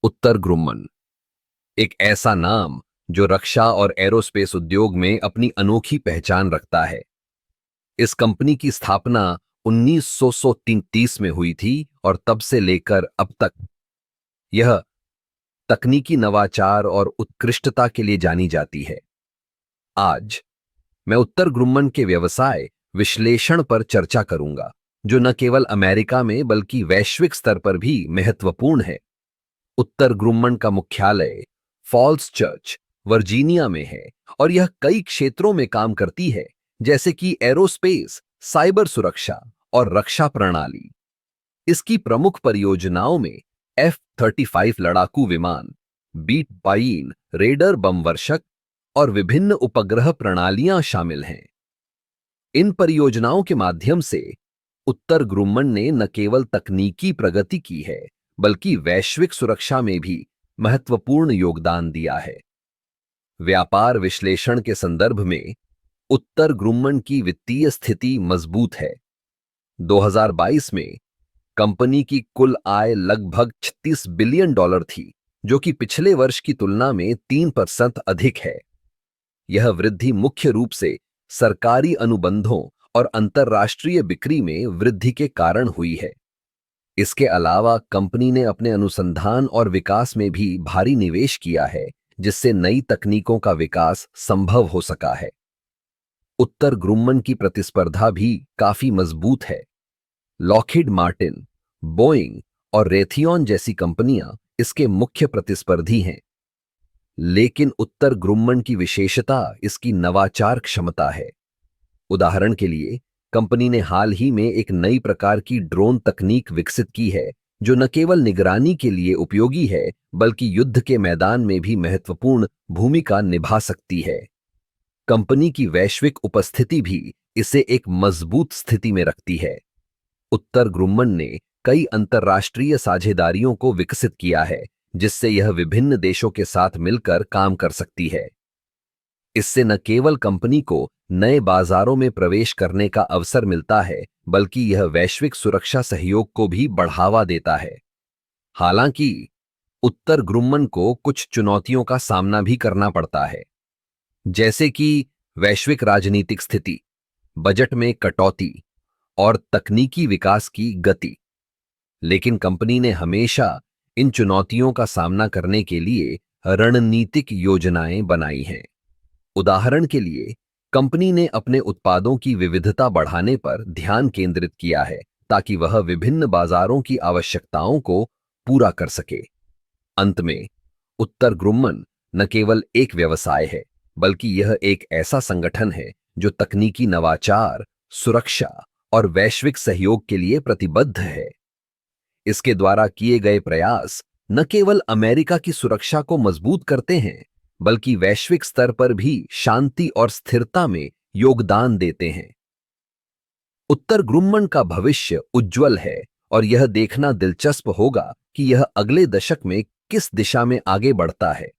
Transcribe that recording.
उत्तर Grumman एक ऐसा नाम जो रक्षा और एरोस्पेस उद्योग में अपनी अनोखी पहचान रखता है। इस कंपनी की स्थापना 1933 में हुई थी और तब से लेकर अब तक यह तकनीकी नवाचार और उत्कृष्टता के लिए जानी जाती है। आज मैं उत्तर ग्रुम्मन के व्यवसाय विश्लेषण पर चर्चा करूंगा, जो न केवल अमेरिका में बल्कि वैश्विक स्तर पर भी महत्वपूर्ण है। उत्तर ग्रुम्मन का मुख्यालय फॉल्स चर्च, वर्जीनिया में है और यह कई क्षेत्रों में काम करती है, जैसे कि एरोस्पेस, साइबर सुरक्षा और रक्षा प्रणाली। इसकी प्रमुख परियोजनाओं में F-35 लड़ाकू विमान, बीट पाइन रेडर बम वर्षक और विभिन्न उपग्रह प्रणालियां शामिल हैं। इन परियोजनाओं के माध्यम से उत्तर ग्रुम्मन ने न केवल तकनीकी प्रगति की है, बल्कि वैश्विक सुरक्षा में भी महत्वपूर्ण योगदान दिया है। व्यापार विश्लेषण के संदर्भ में उत्तर ग्रुम्मन की वित्तीय स्थिति मजबूत है। 2022 में कंपनी की कुल आय लगभग $36 बिलियन थी, जो कि पिछले वर्ष की तुलना में 3% अधिक है। यह वृद्धि मुख्य रूप से सरकारी अनुबंधों और अंतर्राष्ट्रीय बिक्री में वृद्धि के कारण हुई है। इसके अलावा कंपनी ने अपने अनुसंधान और विकास में भी भारी निवेश किया है, जिससे नई तकनीकों का विकास संभव हो सका है। उत्तर ग्रुम्मन की प्रतिस्पर्धा भी काफी मजबूत है। लॉकहीड मार्टिन, बोइंग और रेथियॉन जैसी कंपनियां इसके मुख्य प्रतिस्पर्धी हैं। लेकिन उत्तर ग्रुम्मन की विशेषता इसकी नवाचार क्षमता है। उदाहरण के लिए, कंपनी ने हाल ही में एक नई प्रकार की ड्रोन तकनीक विकसित की है, जो न केवल निगरानी के लिए उपयोगी है, बल्कि युद्ध के मैदान में भी महत्वपूर्ण भूमिका निभा सकती है। कंपनी की वैश्विक उपस्थिति भी इसे एक मजबूत स्थिति में रखती है। उत्तर ग्रुम्मन ने कई अंतर्राष्ट्रीय साझेदारियों को विकसित किया है, जिससे यह विभिन्न देशों के साथ मिलकर काम कर सकती है। इससे न केवल कंपनी को नए बाजारों में प्रवेश करने का अवसर मिलता है, बल्कि यह वैश्विक सुरक्षा सहयोग को भी बढ़ावा देता है। हालांकि उत्तर ग्रुम्मन को कुछ चुनौतियों का सामना भी करना पड़ता है, जैसे कि वैश्विक राजनीतिक स्थिति, बजट में कटौती और तकनीकी विकास की गति। लेकिन कंपनी ने हमेशा इन चुनौतियों का सामना करने के लिए रणनीतिक योजनाएं बनाई हैं। उदाहरण के लिए, कंपनी ने अपने उत्पादों की विविधता बढ़ाने पर ध्यान केंद्रित किया है, ताकि वह विभिन्न बाजारों की आवश्यकताओं को पूरा कर सके। अंत में, उत्तर ग्रुम्मन न केवल एक व्यवसाय है, बल्कि यह एक ऐसा संगठन है जो तकनीकी नवाचार, सुरक्षा और वैश्विक सहयोग के लिए प्रतिबद्ध है। इसके द्वारा किए गए प्रयास न केवल अमेरिका की सुरक्षा को मजबूत करते हैं, बल्कि वैश्विक स्तर पर भी शांति और स्थिरता में योगदान देते हैं। उत्तर ग्रुम्मन का भविष्य उज्जवल है और यह देखना दिलचस्प होगा कि यह अगले दशक में किस दिशा में आगे बढ़ता है।